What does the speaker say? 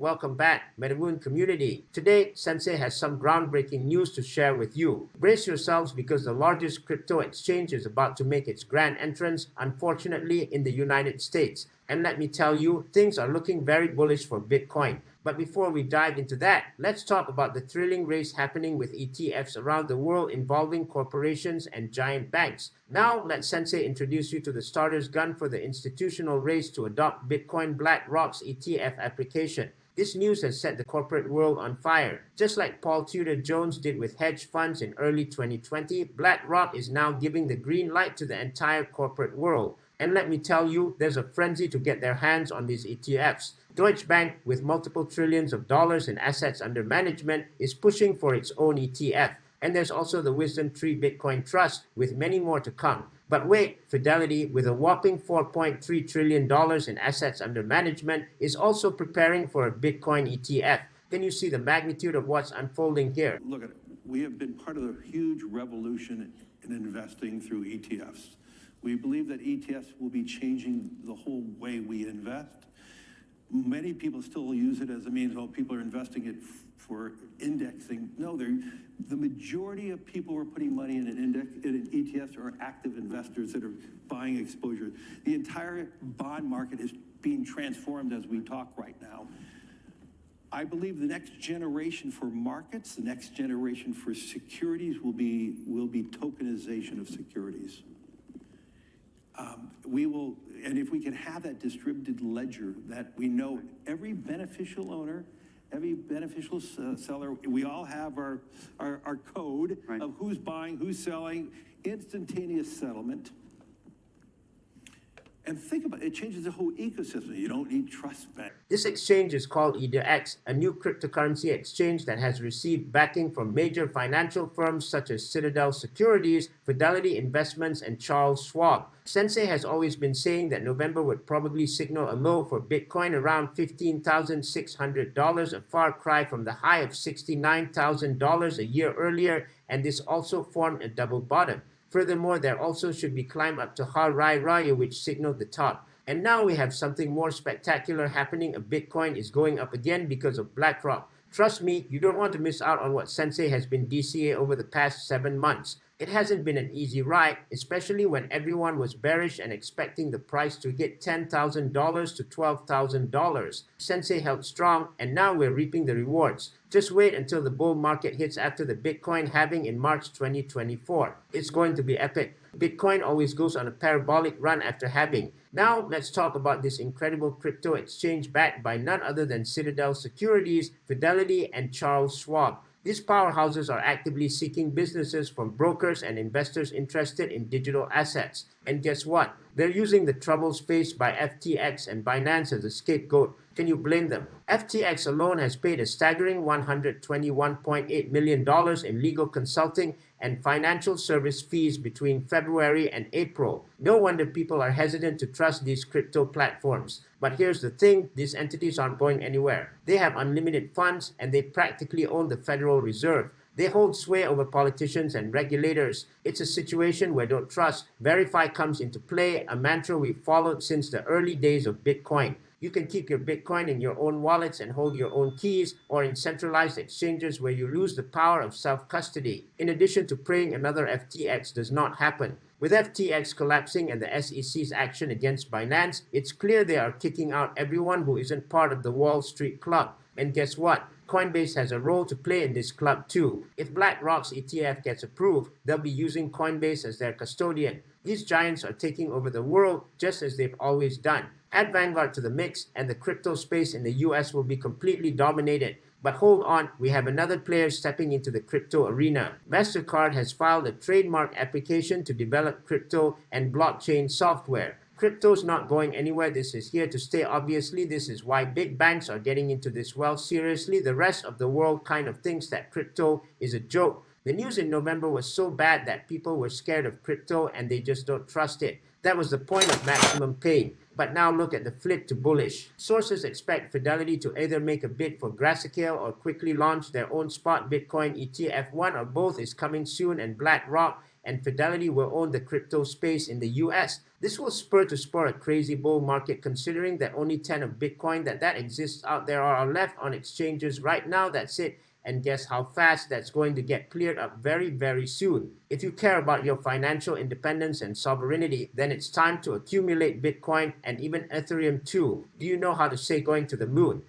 welcome back, MetaMoon community. Today, Sensei has some groundbreaking news to share with you. Brace yourselves because the largest crypto exchange is about to make its grand entrance, unfortunately, in the United States. And let me tell you, things are looking very bullish for Bitcoin. But before we dive into that, let's talk about the thrilling race happening with ETFs around the world involving corporations and giant banks. Now, let Sensei introduce you to the starter's gun for the institutional race to adopt Bitcoin BlackRock's ETF application. This news has set the corporate world on fire. Just like Paul Tudor Jones did with hedge funds in early 2020, BlackRock is now giving the green light to the entire corporate world. And let me tell you, there's a frenzy to get their hands on these ETFs. Deutsche Bank, with multiple trillions of dollars in assets under management, is pushing for its own ETF. And there's also the Wisdom Tree Bitcoin Trust, with many more to come. But wait, Fidelity, with a whopping $4.3 trillion in assets under management, is also preparing for a Bitcoin ETF. Can you see the magnitude of what's unfolding here? Look at it. We have been part of a huge revolution in investing through ETFs. We believe that ETFs will be changing the whole way we invest. Many people still use it as a means, well, people are investing it for indexing. No, the majority of people who are putting money in an ETFs are active investors that are buying exposure. The entire bond market is being transformed as we talk right now. I believe the next generation for markets, the next generation for securities will be tokenization of securities. And if we can have that distributed ledger that we know every beneficial owner, every beneficial seller, we all have our code of who's buying, who's selling, instantaneous settlement. And think about it, it changes the whole ecosystem. You don't need trust bank. This exchange is called EDX, a new cryptocurrency exchange that has received backing from major financial firms such as Citadel Securities, Fidelity Investments, and Charles Schwab. Sensei has always been saying that November would probably signal a low for Bitcoin around $15,600, a far cry from the high of $69,000 a year earlier, and this also formed a double bottom. Furthermore, there also should be climb up to Har Rai Raya, which signaled the top. And now we have something more spectacular happening. A Bitcoin is going up again because of BlackRock. Trust me, you don't want to miss out on what Sensei has been DCA over the past 7 months. It hasn't been an easy ride, especially when everyone was bearish and expecting the price to hit $10,000 to $12,000. Sensei held strong, and now we're reaping the rewards. Just wait until the bull market hits after the Bitcoin halving in March 2024. It's going to be epic. Bitcoin always goes on a parabolic run after halving. Now, let's talk about this incredible crypto exchange backed by none other than Citadel Securities, Fidelity, and Charles Schwab. These powerhouses are actively seeking businesses from brokers and investors interested in digital assets. And guess what? They're using the troubles faced by FTX and Binance as a scapegoat. Can you blame them? FTX alone has paid a staggering $121.8 million in legal consulting and financial service fees between February and April. No wonder people are hesitant to trust these crypto platforms. But here's the thing, these entities aren't going anywhere. They have unlimited funds and they practically own the Federal Reserve. They hold sway over politicians and regulators. It's a situation where don't trust, verify comes into play, a mantra we've followed since the early days of Bitcoin. You can keep your Bitcoin in your own wallets and hold your own keys, or in centralized exchanges where you lose the power of self-custody. In addition to praying another FTX does not happen. With FTX collapsing and the SEC's action against Binance, it's clear they are kicking out everyone who isn't part of the Wall Street Club. And guess what? Coinbase has a role to play in this club too. If BlackRock's ETF gets approved, they'll be using Coinbase as their custodian. These giants are taking over the world just as they've always done. Add Vanguard to the mix and the crypto space in the US will be completely dominated. But hold on, we have another player stepping into the crypto arena. MasterCard has filed a trademark application to develop crypto and blockchain software. Crypto's not going anywhere. This is here to stay. Obviously, this is why big banks are getting into this well seriously. The rest of the world kind of thinks that crypto is a joke. The news in November was so bad that people were scared of crypto and they just don't trust it. That was the point of maximum pain. But now look at the flip to bullish. Sources expect Fidelity to either make a bid for Grayscale or quickly launch their own spot Bitcoin ETF. One or both is coming soon, and BlackRock and Fidelity will own the crypto space in the US. This will spur a crazy bull market, considering that only 10 of Bitcoin that exists out there are left on exchanges right now. That's it. And guess how fast that's going to get cleared up very, very soon. If you care about your financial independence and sovereignty, then it's time to accumulate Bitcoin and even Ethereum too. Do you know how to say going to the moon?